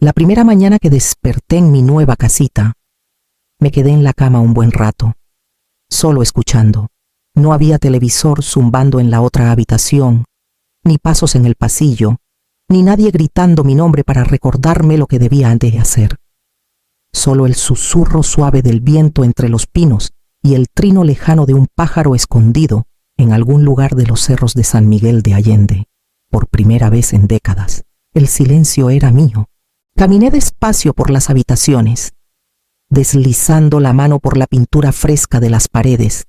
La primera mañana que desperté en mi nueva casita, me quedé en la cama un buen rato, solo escuchando. No había televisor zumbando en la otra habitación, ni pasos en el pasillo, ni nadie gritando mi nombre para recordarme lo que debía antes de hacer. Solo el susurro suave del viento entre los pinos y el trino lejano de un pájaro escondido en algún lugar de los cerros de San Miguel de Allende. Por primera vez en décadas, el silencio era mío. Caminé despacio por las habitaciones, deslizando la mano por la pintura fresca de las paredes.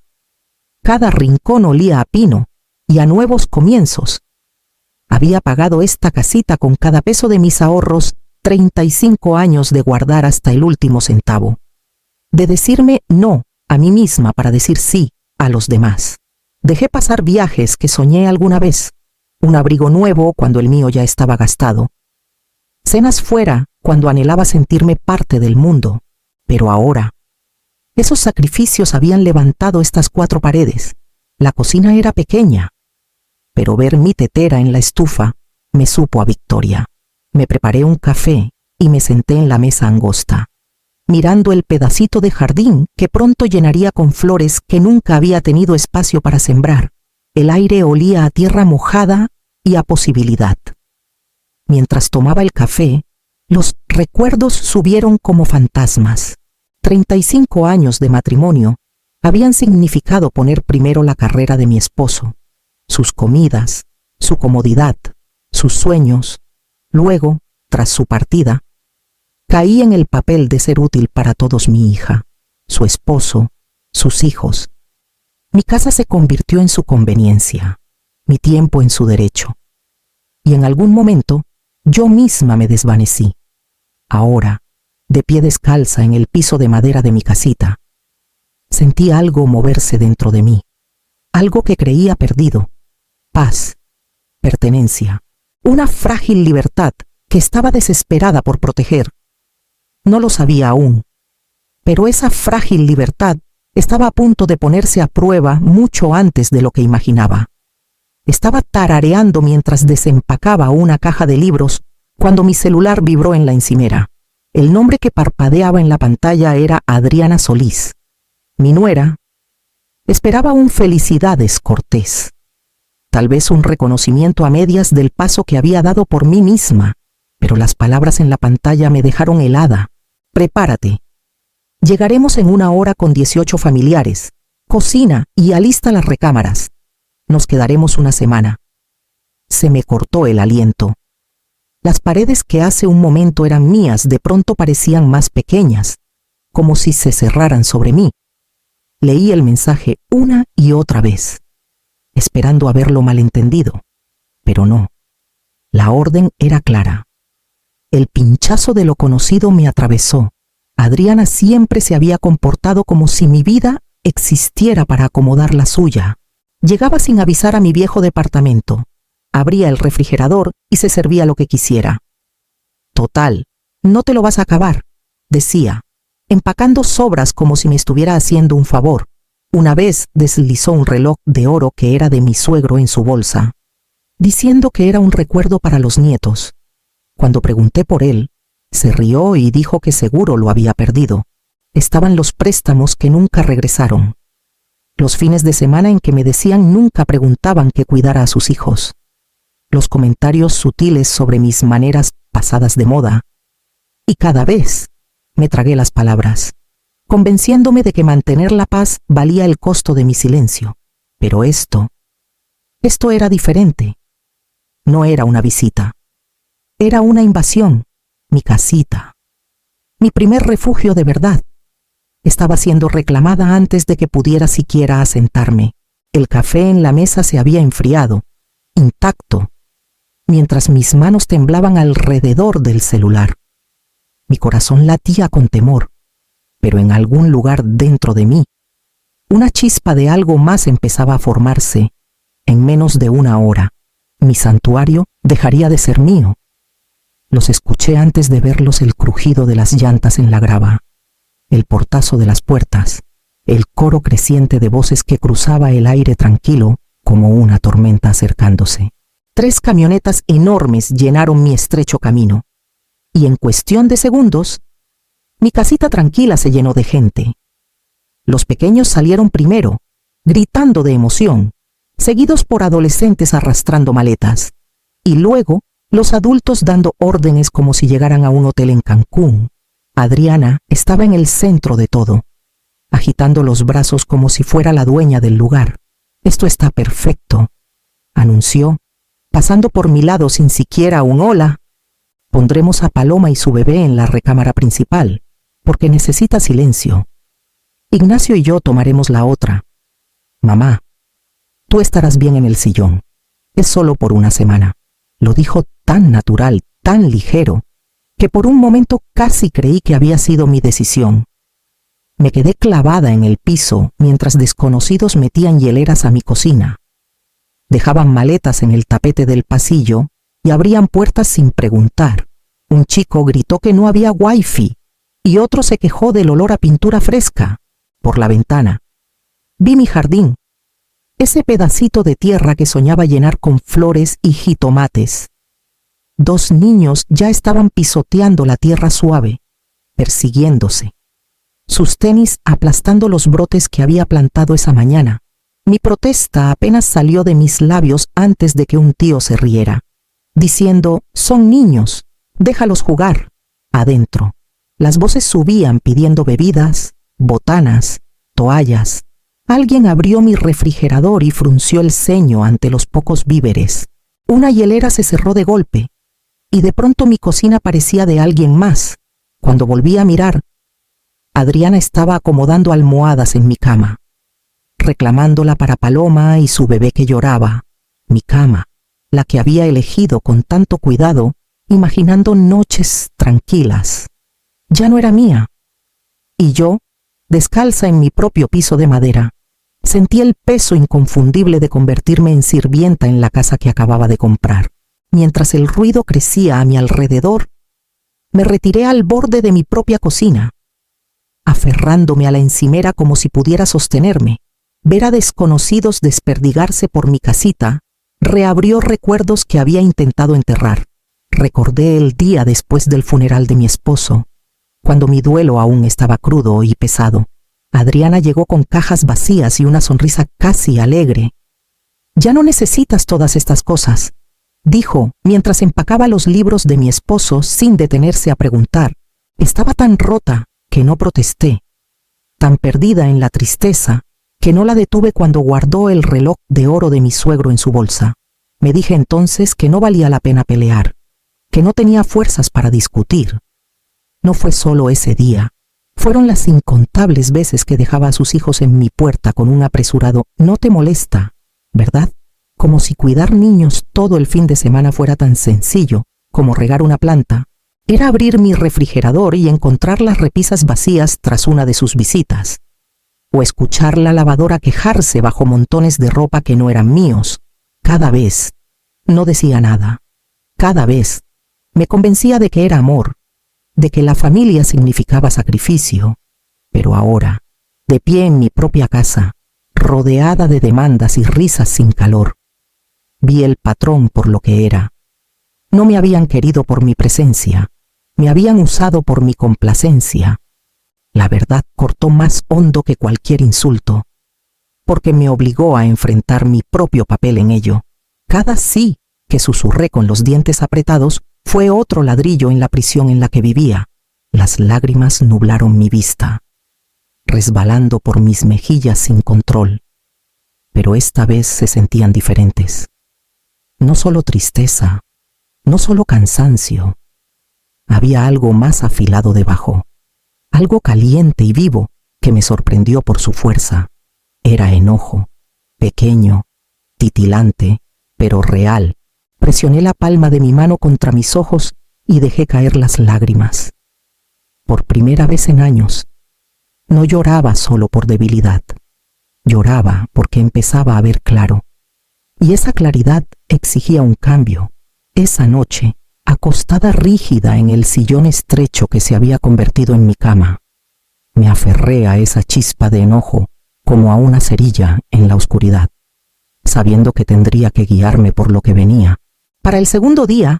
Cada rincón olía a pino y a nuevos comienzos. Había pagado esta casita con cada peso de mis ahorros 35 años de guardar hasta el último centavo, de decirme no a mí misma para decir sí a los demás. Dejé pasar viajes que soñé alguna vez, un abrigo nuevo cuando el mío ya estaba gastado, cenas fuera cuando anhelaba sentirme parte del mundo, pero ahora, esos sacrificios habían levantado estas 4 paredes. La cocina era pequeña, pero ver mi tetera en la estufa me supo a victoria. Me preparé un café y me senté en la mesa angosta, mirando el pedacito de jardín que pronto llenaría con flores que nunca había tenido espacio para sembrar. El aire olía a tierra mojada y a posibilidad. Mientras tomaba el café, los recuerdos subieron como fantasmas. 35 años de matrimonio habían significado poner primero la carrera de mi esposo, sus comidas, su comodidad, sus sueños. Luego, tras su partida, caí en el papel de ser útil para todos: mi hija, su esposo, sus hijos. Mi casa se convirtió en su conveniencia, mi tiempo en su derecho. Y en algún momento, yo misma me desvanecí. Ahora, de pie descalza en el piso de madera de mi casita, sentí algo moverse dentro de mí, algo que creía perdido: paz, pertenencia, una frágil libertad que estaba desesperada por proteger. No lo sabía aún, pero esa frágil libertad estaba a punto de ponerse a prueba mucho antes de lo que imaginaba. Estaba tarareando mientras desempacaba una caja de libros cuando mi celular vibró en la encimera. El nombre que parpadeaba en la pantalla era Adriana Solís. Mi nuera esperaba un felicidades cortés, tal vez un reconocimiento a medias del paso que había dado por mí misma, pero las palabras en la pantalla me dejaron helada. Prepárate. Llegaremos en 1 hora con 18 familiares. Cocina y alista las recámaras. Nos quedaremos una semana. Se me cortó el aliento. Las paredes que hace un momento eran mías de pronto parecían más pequeñas, como si se cerraran sobre mí. Leí el mensaje una y otra vez, esperando haberlo malentendido, pero no. La orden era clara. El pinchazo de lo conocido me atravesó. Adriana siempre se había comportado como si mi vida existiera para acomodar la suya. Llegaba sin avisar a mi viejo departamento, abría el refrigerador y se servía lo que quisiera. Total, no te lo vas a acabar, decía, empacando sobras como si me estuviera haciendo un favor. Una vez deslizó un reloj de oro que era de mi suegro en su bolsa, diciendo que era un recuerdo para los nietos. Cuando pregunté por él, se rió y dijo que seguro lo había perdido. Estaban los préstamos que nunca regresaron. Los fines de semana en que me decían nunca preguntaban que cuidara a sus hijos. Los comentarios sutiles sobre mis maneras pasadas de moda. Y cada vez me tragué las palabras, convenciéndome de que mantener la paz valía el costo de mi silencio. Pero esto era diferente. No era una visita. Era una invasión. Mi casita, mi primer refugio de verdad, estaba siendo reclamada antes de que pudiera siquiera asentarme. El café en la mesa se había enfriado, intacto, mientras mis manos temblaban alrededor del celular. Mi corazón latía con temor, pero en algún lugar dentro de mí, una chispa de algo más empezaba a formarse. En menos de 1 hora, mi santuario dejaría de ser mío. Los escuché antes de verlos: el crujido de las llantas en la grava, el portazo de las puertas, el coro creciente de voces que cruzaba el aire tranquilo como una tormenta acercándose. 3 camionetas enormes llenaron mi estrecho camino. y en cuestión de segundos, mi casita tranquila se llenó de gente. Los pequeños salieron primero, gritando de emoción, seguidos por adolescentes arrastrando maletas, y luego los adultos dando órdenes como si llegaran a un hotel en Cancún. Adriana estaba en el centro de todo, agitando los brazos como si fuera la dueña del lugar. «Esto está perfecto», anunció, pasando por mi lado sin siquiera un hola. «Pondremos a Paloma y su bebé en la recámara principal, porque necesita silencio. Ignacio y yo tomaremos la otra. Mamá, tú estarás bien en el sillón. Es solo por una semana». Lo dijo tan natural, tan ligero, que por un momento casi creí que había sido mi decisión. Me quedé clavada en el piso mientras desconocidos metían hieleras a mi cocina. Dejaban maletas en el tapete del pasillo y abrían puertas sin preguntar. Un chico gritó que no había wifi y otro se quejó del olor a pintura fresca. Por la ventana vi mi jardín, ese pedacito de tierra que soñaba llenar con flores y jitomates. 2 niños ya estaban pisoteando la tierra suave, persiguiéndose, sus tenis aplastando los brotes que había plantado esa mañana. Mi protesta apenas salió de mis labios antes de que un tío se riera, diciendo: «Son niños, déjalos jugar». Adentro, las voces subían pidiendo bebidas, botanas, toallas. Alguien abrió mi refrigerador y frunció el ceño ante los pocos víveres. Una hielera se cerró de golpe, y de pronto mi cocina parecía de alguien más. Cuando volví a mirar, Adriana estaba acomodando almohadas en mi cama, reclamándola para Paloma y su bebé que lloraba. Mi cama, la que había elegido con tanto cuidado, imaginando noches tranquilas, ya no era mía. Y yo, descalza en mi propio piso de madera, sentí el peso inconfundible de convertirme en sirvienta en la casa que acababa de comprar. Mientras el ruido crecía a mi alrededor, me retiré al borde de mi propia cocina, aferrándome a la encimera como si pudiera sostenerme. Ver a desconocidos desperdigarse por mi casita reabrió recuerdos que había intentado enterrar. Recordé el día después del funeral de mi esposo, cuando mi duelo aún estaba crudo y pesado. Adriana llegó con cajas vacías y una sonrisa casi alegre. «Ya no necesitas todas estas cosas», dijo mientras empacaba los libros de mi esposo sin detenerse a preguntar. Estaba tan rota que no protesté, tan perdida en la tristeza que no la detuve cuando guardó el reloj de oro de mi suegro en su bolsa. Me dije entonces que no valía la pena pelear, que no tenía fuerzas para discutir. No fue solo ese día. Fueron las incontables veces que dejaba a sus hijos en mi puerta con un apresurado «no te molesta, ¿verdad?», como si cuidar niños todo el fin de semana fuera tan sencillo como regar una planta. Era abrir mi refrigerador y encontrar las repisas vacías tras una de sus visitas, o escuchar la lavadora quejarse bajo montones de ropa que no eran míos. Cada vez, no decía nada. Cada vez, me convencía de que era amor, de que la familia significaba sacrificio. Pero ahora, de pie en mi propia casa, rodeada de demandas y risas sin calor, vi el patrón por lo que era. No me habían querido por mi presencia, me habían usado por mi complacencia. La verdad cortó más hondo que cualquier insulto, porque me obligó a enfrentar mi propio papel en ello. Cada sí que susurré con los dientes apretados fue otro ladrillo en la prisión en la que vivía. Las lágrimas nublaron mi vista, resbalando por mis mejillas sin control. Pero esta vez se sentían diferentes. No solo tristeza, no solo cansancio. Había algo más afilado debajo, algo caliente y vivo que me sorprendió por su fuerza. Era enojo, pequeño, titilante, pero real. Presioné la palma de mi mano contra mis ojos y dejé caer las lágrimas. Por primera vez en años, no lloraba solo por debilidad. Lloraba porque empezaba a ver claro. Y esa claridad exigía un cambio. Esa noche, acostada rígida en el sillón estrecho que se había convertido en mi cama, me aferré a esa chispa de enojo como a una cerilla en la oscuridad, sabiendo que tendría que guiarme por lo que venía. Para el segundo día,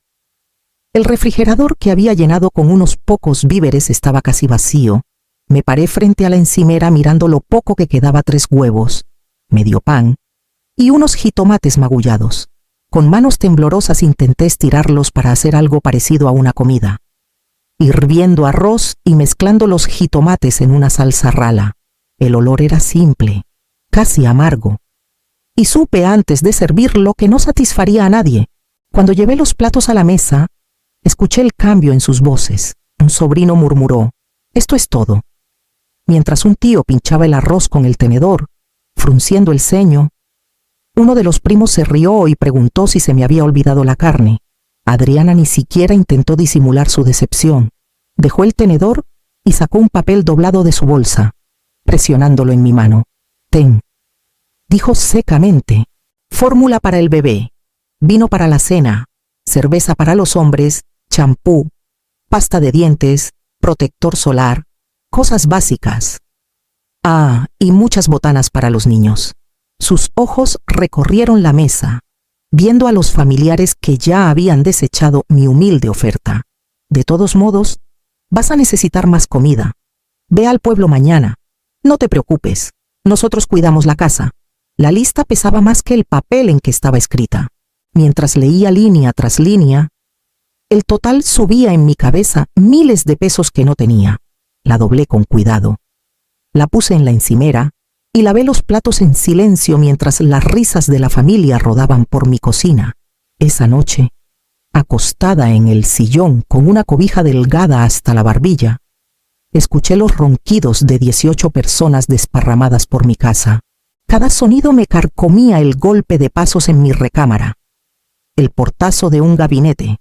El refrigerador que había llenado con unos pocos víveres estaba casi vacío. Me paré frente a la encimera mirando lo poco que quedaba: 3 huevos, medio pan y unos jitomates magullados. Con manos temblorosas intenté estirarlos para hacer algo parecido a una comida, hirviendo arroz y mezclando los jitomates en una salsa rala. El olor era simple, casi amargo, y supe antes de servirlo que no satisfaría a nadie. Cuando llevé los platos a la mesa, escuché el cambio en sus voces. Un sobrino murmuró: «Esto es todo», mientras un tío pinchaba el arroz con el tenedor, frunciendo el ceño. Uno de los primos se rió y preguntó si se me había olvidado la carne. Adriana ni siquiera intentó disimular su decepción. Dejó el tenedor y sacó un papel doblado de su bolsa, presionándolo en mi mano. «Ten», dijo secamente. «Fórmula para el bebé, vino para la cena, cerveza para los hombres, champú, pasta de dientes, protector solar, cosas básicas. Ah, y muchas botanas para los niños». Sus ojos recorrieron la mesa, viendo a los familiares que ya habían desechado mi humilde oferta. «De todos modos, vas a necesitar más comida. Ve al pueblo mañana. No te preocupes, nosotros cuidamos la casa». La lista pesaba más que el papel en que estaba escrita. Mientras leía línea tras línea, el total subía en mi cabeza miles de pesos que no tenía. La doblé con cuidado. La puse en la encimera y lavé los platos en silencio mientras las risas de la familia rodaban por mi cocina. Esa noche, acostada en el sillón con una cobija delgada hasta la barbilla, escuché los ronquidos de 18 personas desparramadas por mi casa. Cada sonido me carcomía: el golpe de pasos en mi recámara, el portazo de un gabinete,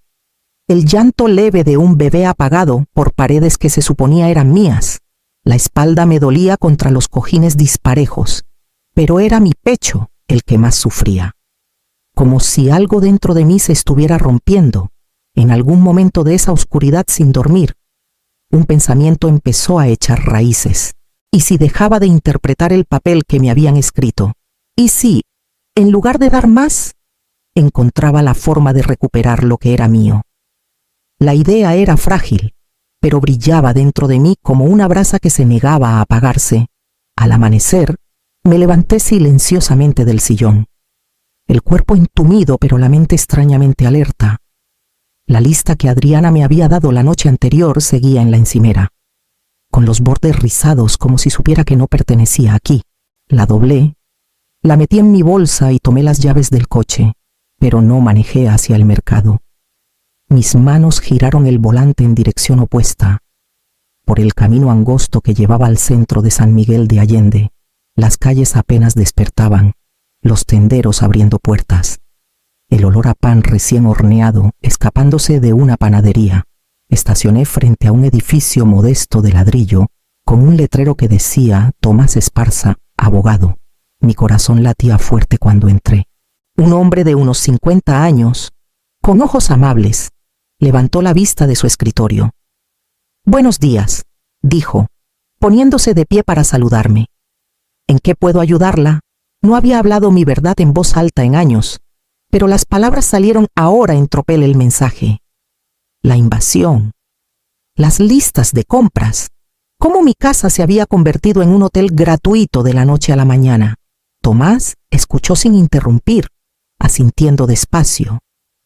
el llanto leve de un bebé apagado por paredes que se suponía eran mías. La espalda me dolía contra los cojines disparejos, pero era mi pecho el que más sufría. Como si algo dentro de mí se estuviera rompiendo. En algún momento de esa oscuridad sin dormir, un pensamiento empezó a echar raíces. ¿Y si dejaba de interpretar el papel que me habían escrito? ¿Y si, en lugar de dar más, encontraba la forma de recuperar lo que era mío? La idea era frágil, pero brillaba dentro de mí como una brasa que se negaba a apagarse. Al amanecer, me levanté silenciosamente del sillón, el cuerpo entumido pero la mente extrañamente alerta. La lista que Adriana me había dado la noche anterior seguía en la encimera, con los bordes rizados como si supiera que no pertenecía aquí. La doblé, la metí en mi bolsa y tomé las llaves del coche, pero no manejé hacia el mercado. Mis manos giraron el volante en dirección opuesta, por el camino angosto que llevaba al centro de San Miguel de Allende. Las calles apenas despertaban, los tenderos abriendo puertas, el olor a pan recién horneado escapándose de una panadería. Estacioné frente a un edificio modesto de ladrillo con un letrero que decía Tomás Esparza, abogado. Mi corazón latía fuerte cuando entré. Un hombre de unos 50 años, con ojos amables, levantó la vista de su escritorio. «Buenos días», dijo, poniéndose de pie para saludarme. «¿En qué puedo ayudarla?». No había hablado mi verdad en voz alta en años, pero las palabras salieron ahora en tropel el mensaje. La invasión, las listas de compras, cómo mi casa se había convertido en un hotel gratuito de la noche a la mañana. Tomás escuchó sin interrumpir, asintiendo despacio,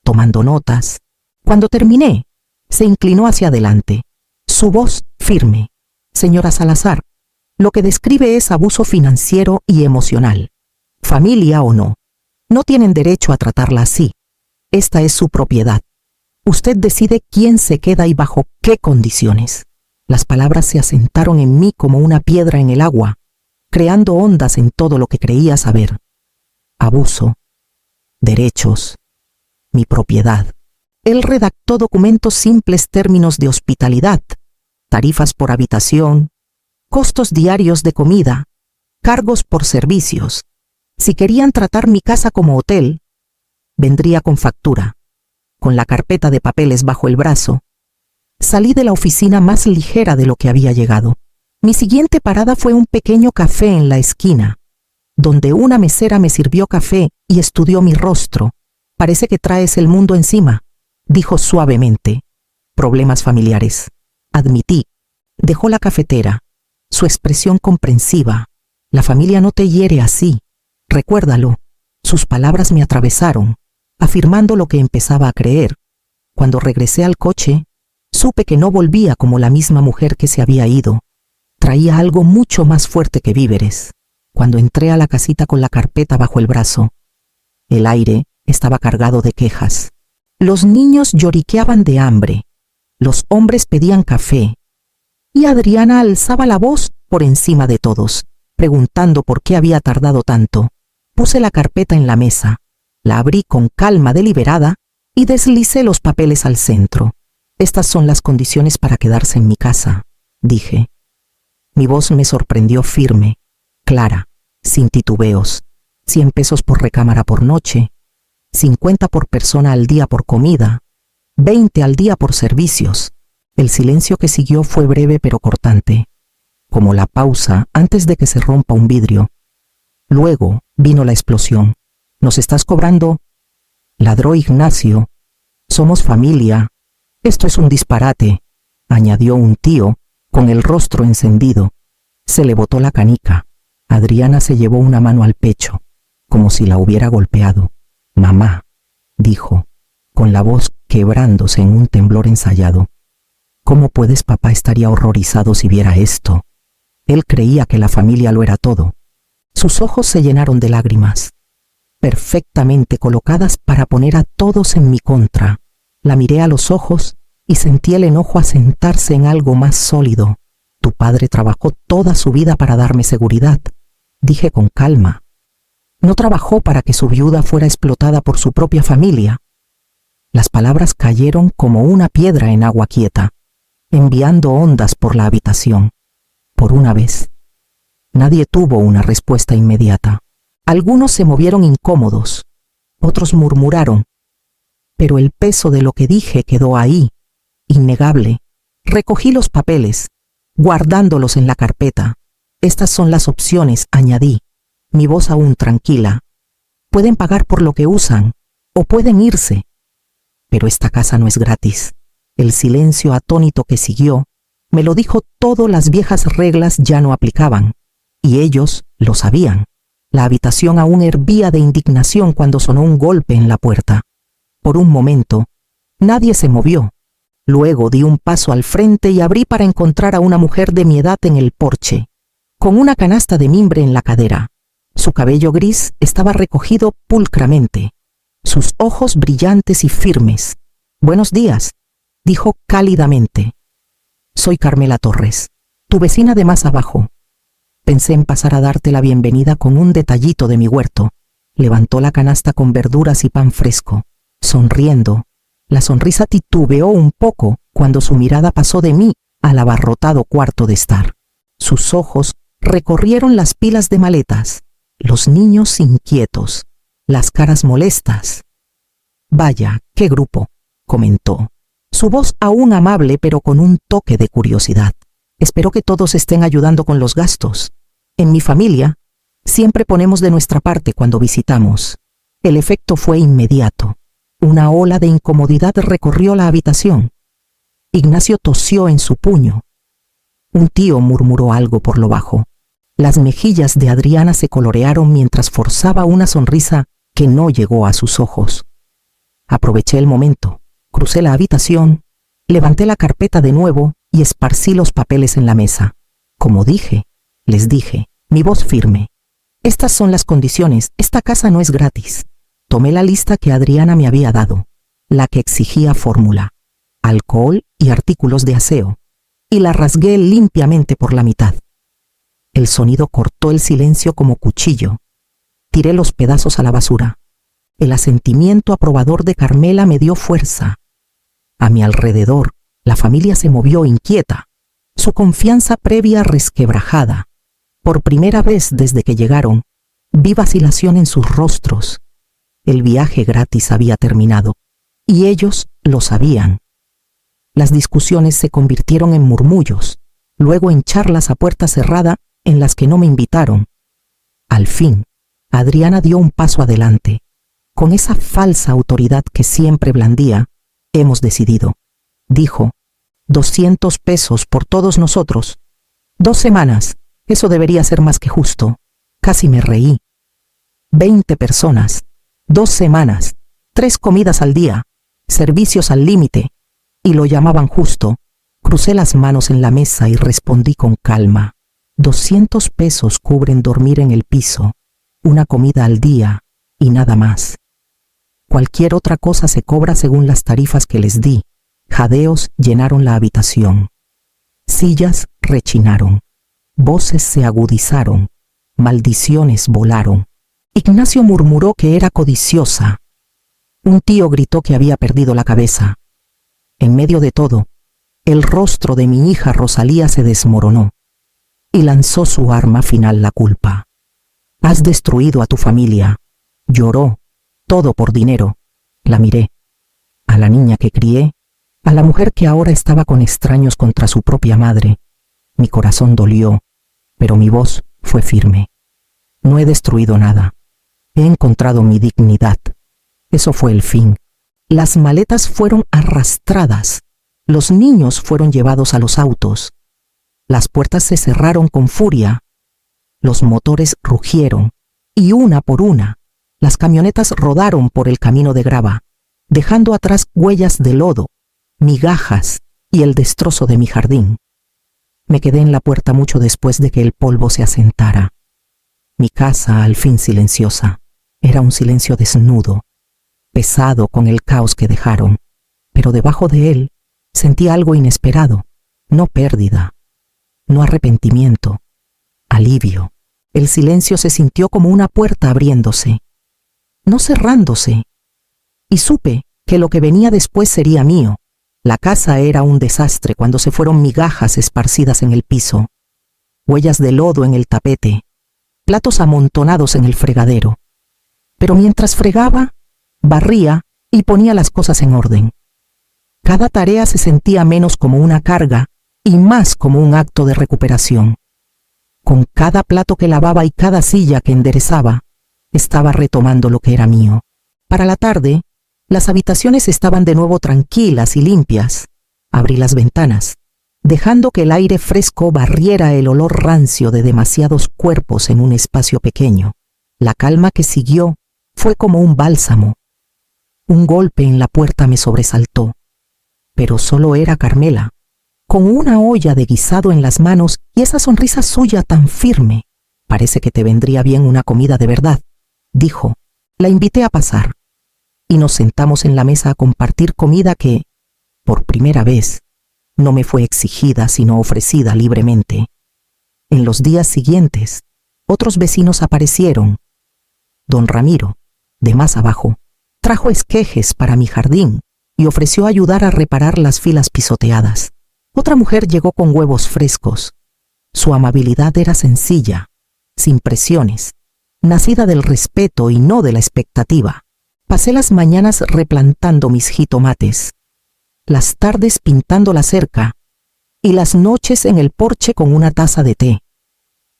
tomando notas. Cuando terminé, se inclinó hacia adelante, su voz firme. «Señora Salazar, lo que describe es abuso financiero y emocional. Familia o no, no tienen derecho a tratarla así. Esta es su propiedad. Usted decide quién se queda y bajo qué condiciones». Las palabras se asentaron en mí como una piedra en el agua, creando ondas en todo lo que creía saber. Abuso, derechos, mi propiedad. Él redactó documentos simples: términos de hospitalidad, tarifas por habitación, costos diarios de comida, cargos por servicios. Si querían tratar mi casa como hotel, vendría con factura, con la carpeta de papeles bajo el brazo. Salí de la oficina más ligera de lo que había llegado. Mi siguiente parada fue un pequeño café en la esquina, donde una mesera me sirvió café y estudió mi rostro. «Parece que traes el mundo encima». dijo suavemente. Problemas familiares. Admití. Dejó la cafetera. Su expresión comprensiva. La familia no te hiere así. Recuérdalo. Sus palabras me atravesaron, afirmando lo que empezaba a creer. Cuando regresé al coche, supe que no volvía como la misma mujer que se había ido. Traía algo mucho más fuerte que víveres. Cuando entré a la casita con la carpeta bajo el brazo, el aire estaba cargado de quejas. Los niños lloriqueaban de hambre. Los hombres pedían café. Y Adriana alzaba la voz por encima de todos, preguntando por qué había tardado tanto. Puse la carpeta en la mesa, la abrí con calma deliberada y deslicé los papeles al centro. Estas son las condiciones para quedarse en mi casa, dije. Mi voz me sorprendió firme, clara, sin titubeos. 100 pesos por recámara por noche, 50 por persona al día por comida, 20 al día por servicios. El silencio que siguió fue breve pero cortante, como la pausa antes de que se rompa un vidrio. Luego vino la explosión. ¿Nos estás cobrando? Ladró Ignacio. Somos familia. Esto es un disparate, añadió un tío, con el rostro encendido. Se le botó la canica. Adriana se llevó una mano al pecho, como si la hubiera golpeado. Mamá, dijo, con la voz quebrándose en un temblor ensayado. ¿Cómo puedes? Papá estaría horrorizado si viera esto. Él creía que la familia lo era todo. Sus ojos se llenaron de lágrimas, perfectamente colocadas para poner a todos en mi contra. La miré a los ojos y sentí el enojo asentarse en algo más sólido. Tu padre trabajó toda su vida para darme seguridad, dije con calma. No trabajó para que su viuda fuera explotada por su propia familia. Las palabras cayeron como una piedra en agua quieta, enviando ondas por la habitación. Por una vez, nadie tuvo una respuesta inmediata. Algunos se movieron incómodos, otros murmuraron, pero el peso de lo que dije quedó ahí, innegable. Recogí los papeles, guardándolos en la carpeta. Estas son las opciones, añadí, mi voz aún tranquila. Pueden pagar por lo que usan, o pueden irse. Pero esta casa no es gratis. El silencio atónito que siguió me lo dijo todo. Las viejas reglas ya no aplicaban, y ellos lo sabían. La habitación aún hervía de indignación cuando sonó un golpe en la puerta. Por un momento, nadie se movió. Luego di un paso al frente y abrí para encontrar a una mujer de mi edad en el porche, con una canasta de mimbre en la cadera. Su cabello gris estaba recogido pulcramente, sus ojos brillantes y firmes. Buenos días, dijo cálidamente. Soy Carmela Torres, tu vecina de más abajo. Pensé en pasar a darte la bienvenida con un detallito de mi huerto. Levantó la canasta con verduras y pan fresco, sonriendo. La sonrisa titubeó un poco cuando su mirada pasó de mí al abarrotado cuarto de estar. Sus ojos recorrieron las pilas de maletas, los niños inquietos, las caras molestas. Vaya, qué grupo, comentó, su voz aún amable pero con un toque de curiosidad. Espero que todos estén ayudando con los gastos. En mi familia, siempre ponemos de nuestra parte cuando visitamos. El efecto fue inmediato. Una ola de incomodidad recorrió la habitación. Ignacio tosió en su puño. Un tío murmuró algo por lo bajo. Las mejillas de Adriana se colorearon mientras forzaba una sonrisa que no llegó a sus ojos. Aproveché el momento, crucé la habitación, levanté la carpeta de nuevo y esparcí los papeles en la mesa. Como dije, les dije, mi voz firme. Estas son las condiciones, esta casa no es gratis. Tomé la lista que Adriana me había dado, la que exigía fórmula, alcohol y artículos de aseo, y la rasgué limpiamente por la mitad. El sonido cortó el silencio como cuchillo. Tiré los pedazos a la basura. El asentimiento aprobador de Carmela me dio fuerza. A mi alrededor, la familia se movió inquieta, su confianza previa resquebrajada. Por primera vez desde que llegaron, vi vacilación en sus rostros. El viaje gratis había terminado, y ellos lo sabían. Las discusiones se convirtieron en murmullos, luego en charlas a puerta cerrada en las que no me invitaron. Al fin, Adriana dio un paso adelante. Con esa falsa autoridad que siempre blandía, Hemos decidido, dijo. 200 pesos por todos nosotros. 2 semanas. Eso debería ser más que justo. Casi me reí. 20 personas. 2 semanas. 3 comidas al día. Servicios al límite. Y lo llamaban justo. Crucé las manos en la mesa y respondí con calma. 200 pesos cubren dormir en el piso, una comida al día y nada más. Cualquier otra cosa se cobra según las tarifas que les di. Jadeos llenaron la habitación. Sillas rechinaron. Voces se agudizaron. Maldiciones volaron. Ignacio murmuró que era codiciosa. Un tío gritó que había perdido la cabeza. En medio de todo, el rostro de mi hija Rosalía se desmoronó y lanzó su arma final, la culpa. Has destruido a tu familia. Lloró, todo por dinero. La miré. A la niña que crié, a la mujer que ahora estaba con extraños contra su propia madre. Mi corazón dolió, pero mi voz fue firme. No he destruido nada. He encontrado mi dignidad. Eso fue el fin. Las maletas fueron arrastradas. Los niños fueron llevados a los autos. Las puertas se cerraron con furia. Los motores rugieron, y una por una, las camionetas rodaron por el camino de grava, dejando atrás huellas de lodo, migajas y el destrozo de mi jardín. Me quedé en la puerta mucho después de que el polvo se asentara. Mi casa, al fin silenciosa, era un silencio desnudo, pesado con el caos que dejaron, pero debajo de él sentí algo inesperado, no pérdida, no arrepentimiento, alivio. El silencio se sintió como una puerta abriéndose, no cerrándose, y supe que lo que venía después sería mío. La casa era un desastre cuando se fueron migajas esparcidas en el piso, huellas de lodo en el tapete, platos amontonados en el fregadero. Pero mientras fregaba, barría y ponía las cosas en orden. Cada tarea se sentía menos como una carga y más como un acto de recuperación. Con cada plato que lavaba y cada silla que enderezaba, estaba retomando lo que era mío. Para la tarde, las habitaciones estaban de nuevo tranquilas y limpias. Abrí las ventanas, dejando que el aire fresco barriera el olor rancio de demasiados cuerpos en un espacio pequeño. La calma que siguió fue como un bálsamo. Un golpe en la puerta me sobresaltó, pero solo era Carmela, con una olla de guisado en las manos y esa sonrisa suya tan firme. Parece que te vendría bien una comida de verdad, dijo. La invité a pasar, y nos sentamos en la mesa a compartir comida que, por primera vez, no me fue exigida sino ofrecida libremente. En los días siguientes, otros vecinos aparecieron. Don Ramiro, de más abajo, trajo esquejes para mi jardín y ofreció ayudar a reparar las filas pisoteadas. Otra mujer llegó con huevos frescos. Su amabilidad era sencilla, sin presiones, nacida del respeto y no de la expectativa. Pasé las mañanas replantando mis jitomates, las tardes pintando la cerca y las noches en el porche con una taza de té.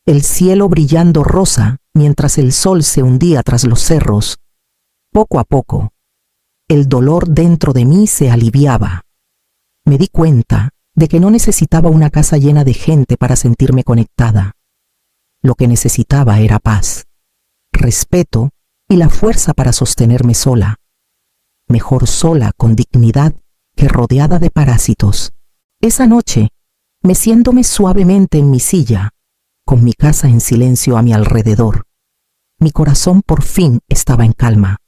El cielo brillando rosa mientras el sol se hundía tras los cerros. Poco a poco, el dolor dentro de mí se aliviaba. Me di cuenta de que no necesitaba una casa llena de gente para sentirme conectada. Lo que necesitaba era paz, respeto y la fuerza para sostenerme sola. Mejor sola con dignidad que rodeada de parásitos. Esa noche, meciéndome suavemente en mi silla, con mi casa en silencio a mi alrededor, mi corazón por fin estaba en calma.